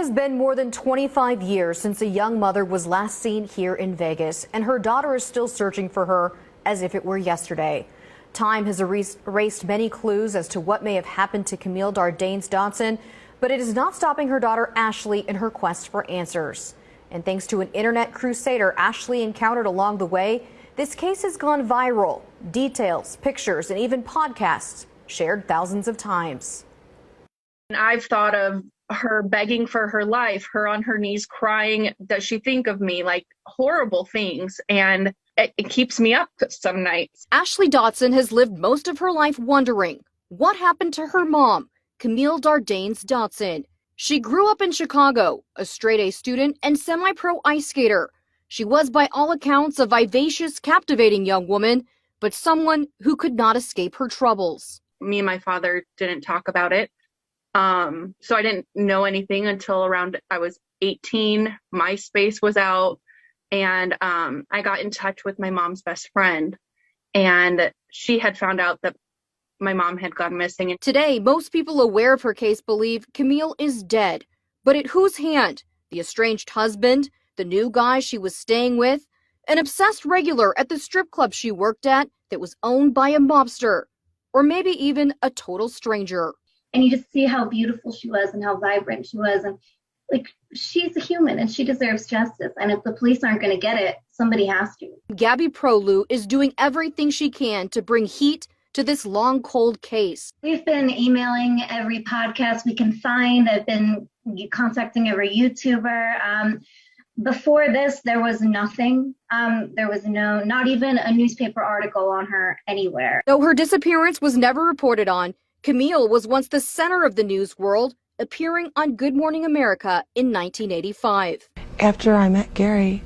has been more than 25 years since a young mother was last seen here in Vegas, and her daughter is still searching for her as if it were yesterday. Time has erased many clues as to what may have happened to Camille Dotson, but it is not stopping her daughter Ashley in her quest for answers. And thanks to an internet crusader Ashley encountered along the way, this case has gone viral. Details, pictures, and even podcasts shared thousands of times. I've thought of her begging for her life, her on her knees crying, does she think of me, like horrible things. And it keeps me up some nights. Ashley Dotson has lived most of her life wondering what happened to her mom, Camille Dotson. She grew up in Chicago, a straight-A student and semi-pro ice skater. She was, by all accounts, a vivacious, captivating young woman, but someone who could not escape her troubles. Me and my father didn't talk about it. So I didn't know anything until around I was 18. MySpace was out, and I got in touch with my mom's best friend, and she had found out that my mom had gone missing. Today, most people aware of her case believe Camille is dead. But at whose hand? The estranged husband? The new guy she was staying with? An obsessed regular at the strip club she worked at that was owned by a mobster? Or maybe even a total stranger? And you just see how beautiful she was and how vibrant she was. And like, she's a human and she deserves justice. And if the police aren't going to get it, somebody has to. Gabby Prolu is doing everything she can to bring heat to this long, cold case. We've been emailing every podcast we can find. I've been contacting every YouTuber. Before this, there was nothing. There was not even a newspaper article on her anywhere. Though her disappearance was never reported on, Camille was once the center of the news world, appearing on Good Morning America in 1985. After I met Gary,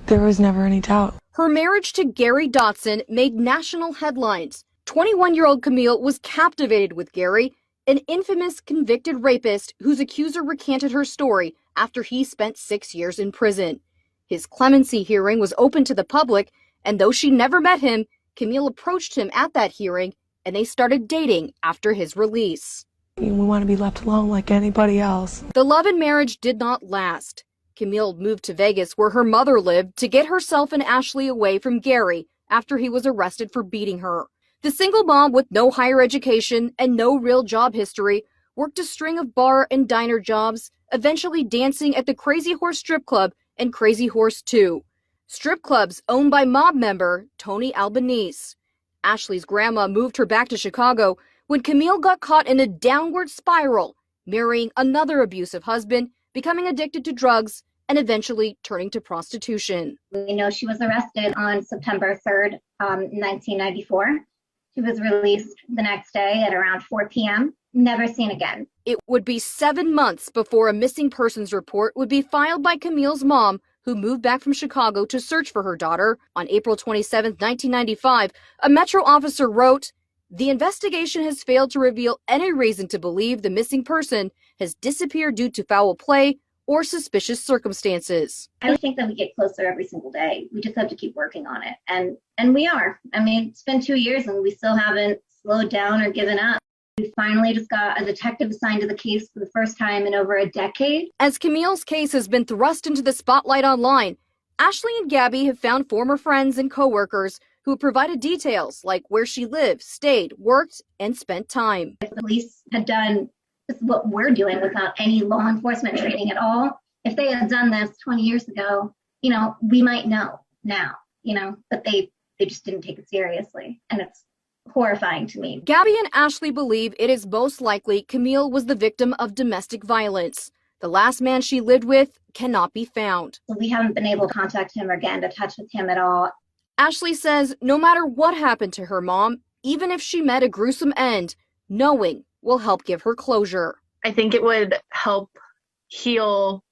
there was never any doubt. Her marriage to Gary Dotson made national headlines. 21-year-old Camille was captivated with Gary, an infamous convicted rapist whose accuser recanted her story after he spent 6 years in prison. His clemency hearing was open to the public, and though she never met him, Camille approached him at that hearing, and they started dating after his release. We want to be left alone like anybody else. The love and marriage did not last. Camille moved to Vegas, where her mother lived, to get herself and Ashley away from Gary after he was arrested for beating her. The single mom with no higher education and no real job history worked a string of bar and diner jobs, eventually dancing at the Crazy Horse Strip Club and Crazy Horse 2, strip clubs owned by mob member Tony Albanese. Ashley's grandma moved her back to Chicago when Camille got caught in a downward spiral, marrying another abusive husband, becoming addicted to drugs, and eventually turning to prostitution. We know she was arrested on September 3rd, 1994. She was released the next day at around 4 p.m., never seen again. It would be 7 months before a missing persons report would be filed by Camille's mom, who moved back from Chicago to search for her daughter. On April 27, 1995, a Metro officer wrote, "The investigation has failed to reveal any reason to believe the missing person has disappeared due to foul play or suspicious circumstances." I think that we get closer every single day. We just have to keep working on it. And we are. I mean, it's been 2 years and we still haven't slowed down or given up. We finally just got a detective assigned to the case for the first time in over a decade. As Camille's case has been thrust into the spotlight online, Ashley and Gabby have found former friends and coworkers who have provided details like where she lived, stayed, worked, and spent time. If the police had done just what we're doing without any law enforcement training at all, if they had done this 20 years ago, we might know now, but they just didn't take it seriously. And it's horrifying to me. Gabby and Ashley believe it is most likely Camille was the victim of domestic violence. The last man she lived with cannot be found. So we haven't been able to contact him or get into touch with him at all. Ashley says no matter what happened to her mom, even if she met a gruesome end, knowing will help give her closure. I think it would help heal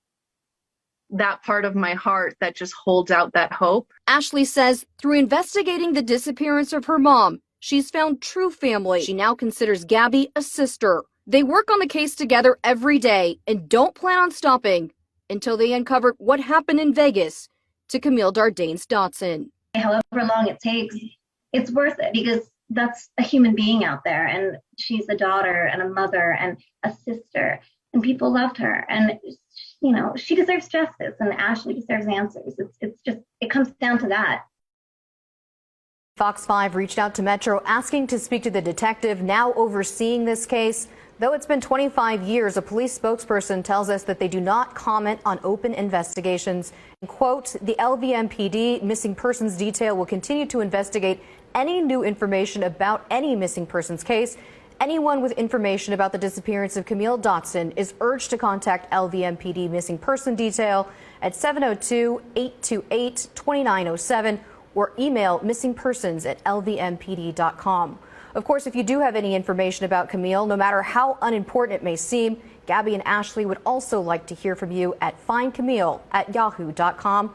that part of my heart that just holds out that hope. Ashley says through investigating the disappearance of her mom, she's found true family. She now considers Gabby a sister. They work on the case together every day and don't plan on stopping until they uncovered what happened in Vegas to Camille Dotson. However long it takes, it's worth it because that's a human being out there, and she's a daughter and a mother and a sister and people loved her. And, you know, she deserves justice and Ashley deserves answers. It's just, it comes down to that. Fox 5 reached out to Metro asking to speak to the detective now overseeing this case. Though it's been 25 years, a police spokesperson tells us that they do not comment on open investigations. And, quote, the LVMPD missing persons detail will continue to investigate any new information about any missing persons case. Anyone with information about the disappearance of Camille Dotson is urged to contact LVMPD missing person detail at 702-828-2907 or email missingpersons@lvmpd.com. Of course, if you do have any information about Camille, no matter how unimportant it may seem, Gabby and Ashley would also like to hear from you at findcamille@yahoo.com.